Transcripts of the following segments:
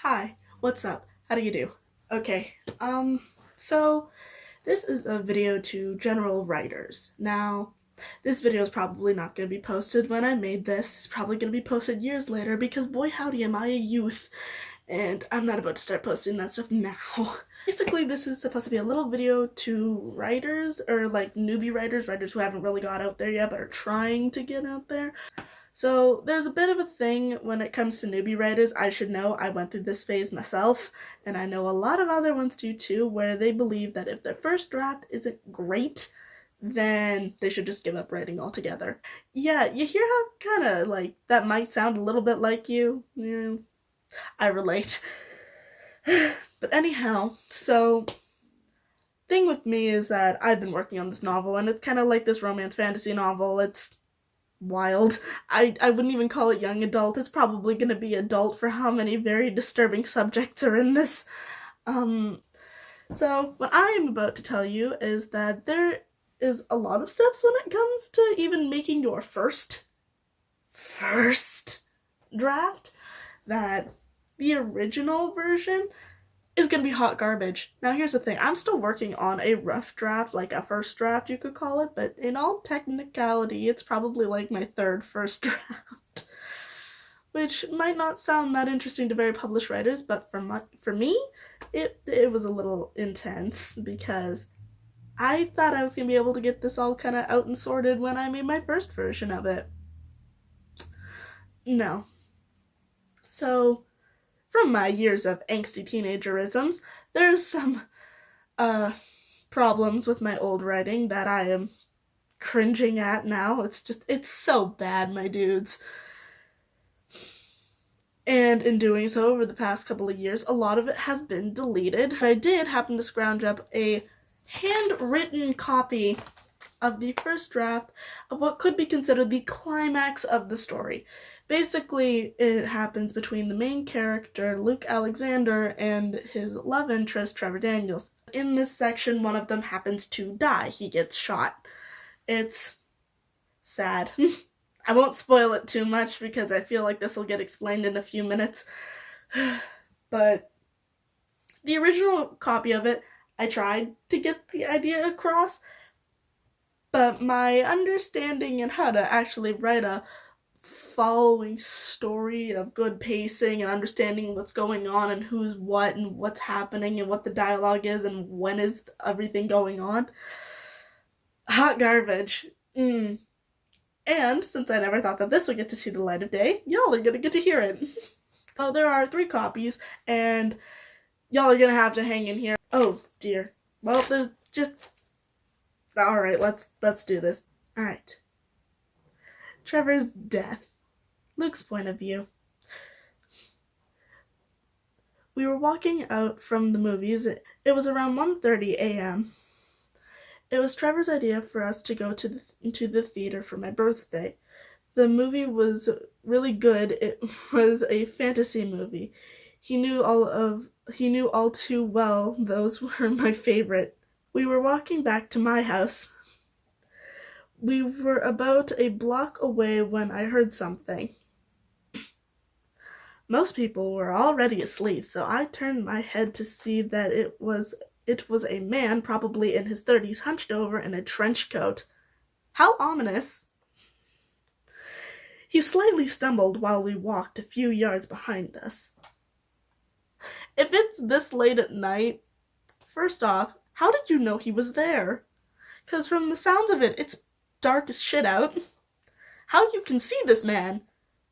Hi, what's up? How do you do? Okay, so this is a video to general writers. Now, this video is probably not going to be posted when I made this. It's probably going to be posted years later because boy howdy am I a youth and I'm not about to start posting that stuff now. Basically, this is supposed to be a little video to writers or like newbie writers, writers who haven't really got out there yet but are trying to get out there. So there's a bit of a thing when it comes to newbie writers. I should know, I went through this phase myself, and I know a lot of other ones do too, where they believe that if their first draft isn't great, then they should just give up writing altogether. Yeah, you hear how kind of like that might sound a little bit like you? Yeah, I relate. But anyhow, so thing with me is that I've been working on this novel, and it's kind of like this romance fantasy novel. It's wild. I wouldn't even call it young adult. It's probably going to be adult for how many very disturbing subjects are in this. So what I am about to tell you is that there is a lot of steps when it comes to even making your first draft that the original version is gonna be hot garbage. Now here's the thing, I'm still working on a rough draft, like a first draft you could call it, but in all technicality it's probably like my third first draft. Which might not sound that interesting to very published writers, but for me, it was a little intense because I thought I was gonna be able to get this all kind of out and sorted when I made my first version of it. No. So from my years of angsty teenagerisms, there's some problems with my old writing that I am cringing at now. It's so bad, my dudes. And in doing so over the past couple of years, a lot of it has been deleted. I did happen to scrounge up a handwritten copy of the first draft of what could be considered the climax of the story. Basically, it happens between the main character, Luke Alexander, and his love interest, Trevor Daniels. In this section, one of them happens to die. He gets shot. It's sad. I won't spoil it too much because I feel like this will get explained in a few minutes. But the original copy of it, I tried to get the idea across, but my understanding and how to actually write a following story of good pacing and understanding what's going on and who's what and what's happening and what the dialogue is and when is everything going on. Hot garbage. And since I never thought that this would get to see the light of day, y'all are gonna get to hear it. So there are 3 copies, and y'all are gonna have to hang in here. Oh dear. Well, there's just... Alright, let's do this. Alright. Trevor's death. Luke's point of view. We were walking out from the movies. It was around 1:30 a.m. It was Trevor's idea for us to go to the theater for my birthday. The movie was really good. It was a fantasy movie. He knew all too well those were my favorite. We were walking back to my house. We were about a block away when I heard something. Most people were already asleep, so I turned my head to see that it was a man, probably in his 30s, hunched over in a trench coat. How ominous. He slightly stumbled while we walked a few yards behind us. If it's this late at night, first off, how did you know he was there? 'Cause from the sounds of it, it's dark as shit out. How you can see this man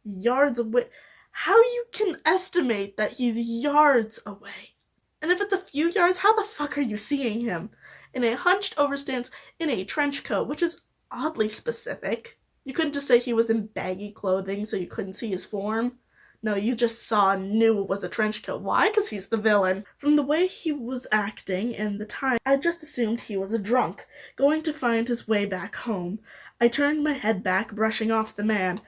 yards away? How you can estimate that he's yards away? And if it's a few yards, how the fuck are you seeing him? In a hunched over stance, in a trench coat, which is oddly specific. You couldn't just say he was in baggy clothing so you couldn't see his form. No, you just saw and knew it was a trench coat. Why? Because he's the villain. From the way he was acting and the time, I just assumed he was a drunk, going to find his way back home. I turned my head back, brushing off the man.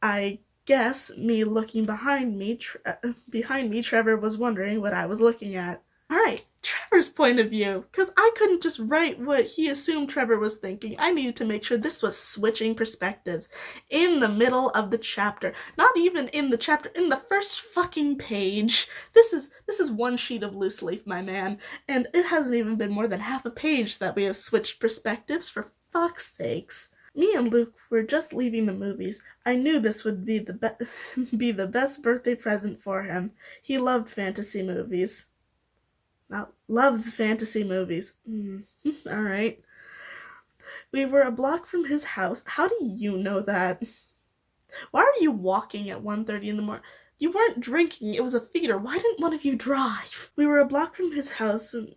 I guess me looking behind me, Trevor was wondering what I was looking at. Alright, Trevor's point of view, because I couldn't just write what he assumed Trevor was thinking. I needed to make sure this was switching perspectives in the middle of the chapter. Not even in the chapter, in the first fucking page. This is one sheet of loose leaf, my man, and it hasn't even been more than half a page that we have switched perspectives, for fuck's sakes. Me and Luke were just leaving the movies. I knew this would be be the best birthday present for him. He loved fantasy movies. Loves fantasy movies. Alright. We were a block from his house. How do you know that? Why are you walking at 1:30 in the morning? You weren't drinking. It was a theater. Why didn't one of you drive? We were a block from his house and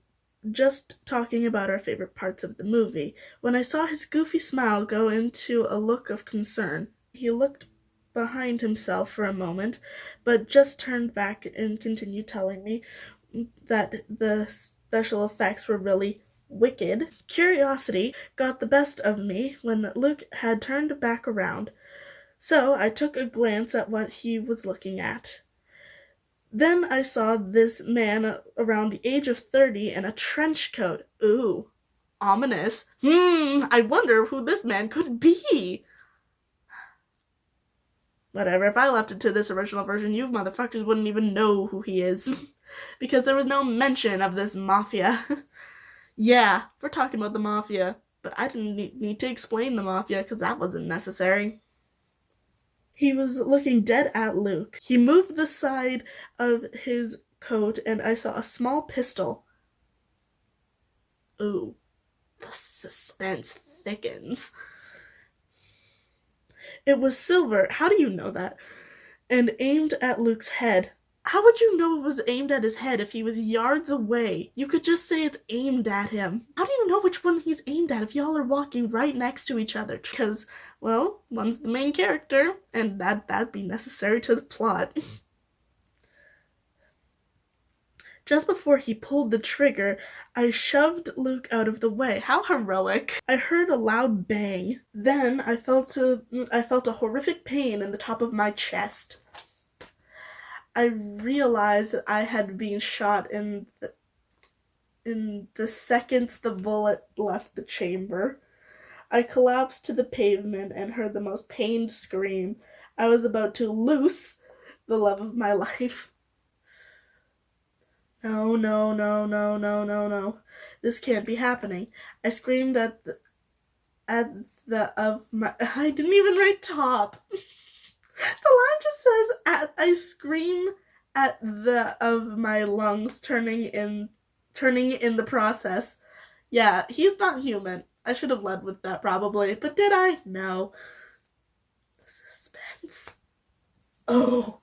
just talking about our favorite parts of the movie when I saw his goofy smile go into a look of concern. He looked behind himself for a moment, but just turned back and continued telling me that the special effects were really wicked. Curiosity got the best of me when Luke had turned back around, so I took a glance at what he was looking at. Then I saw this man around the age of 30 in a trench coat. Ooh, ominous. I wonder who this man could be. Whatever, if I left it to this original version, you motherfuckers wouldn't even know who he is. Because there was no mention of this mafia. Yeah, we're talking about the mafia, but I didn't need to explain the mafia because that wasn't necessary. He was looking dead at Luke. He moved the side of his coat and I saw a small pistol. Ooh, the suspense thickens. It was silver, how do you know that? And aimed at Luke's head. How would you know it was aimed at his head if he was yards away? You could just say it's aimed at him. How do you know which one he's aimed at if y'all are walking right next to each other? Because, well, one's the main character, and that'd be necessary to the plot. Just before he pulled the trigger, I shoved Luke out of the way. How heroic. I heard a loud bang. Then I felt a horrific pain in the top of my chest. I realized that I had been shot in the seconds the bullet left the chamber. I collapsed to the pavement and heard the most pained scream. I was about to loose the love of my life. No, no, no, no, no, no, no. This can't be happening. I screamed I didn't even write top. The line just says, I scream at the of my lungs turning in the process. Yeah, he's not human. I should have led with that probably, but did I? No. Suspense. Oh.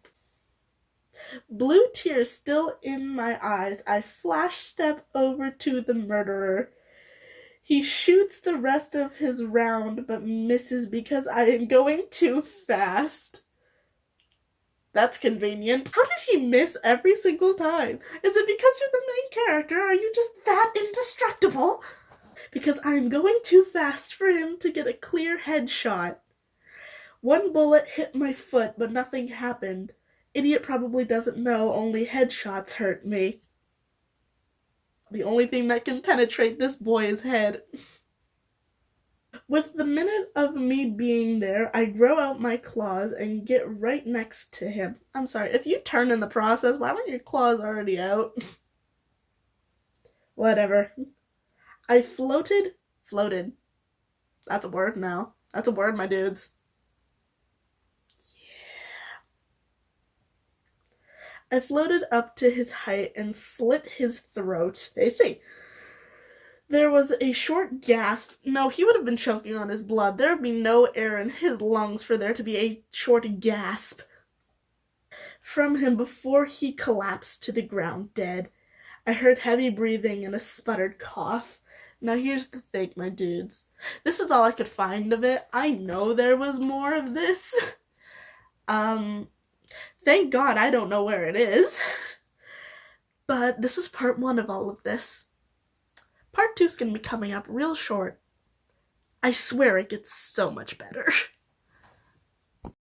Blue tears still in my eyes, I flash step over to the murderer. He shoots the rest of his round, but misses because I am going too fast. That's convenient. How did he miss every single time? Is it because you're the main character? Are you just that indestructible? Because I'm going too fast for him to get a clear headshot. One bullet hit my foot, but nothing happened. Idiot probably doesn't know only headshots hurt me. The only thing that can penetrate this boy's head. With the minute of me being there, I grow out my claws and get right next to him. I'm sorry, if you turn in the process, why weren't your claws already out? Whatever. I floated. That's a word now. That's a word, my dudes. I floated up to his height and slit his throat. Tasty. There was a short gasp. No, he would have been choking on his blood. There would be no air in his lungs for there to be a short gasp from him before he collapsed to the ground dead. I heard heavy breathing and a sputtered cough. Now here's the thing, my dudes. This is all I could find of it. I know there was more of this. Thank God I don't know where it is. But this is part 1 of all of this. Part 2's gonna be coming up real short. I swear it gets so much better.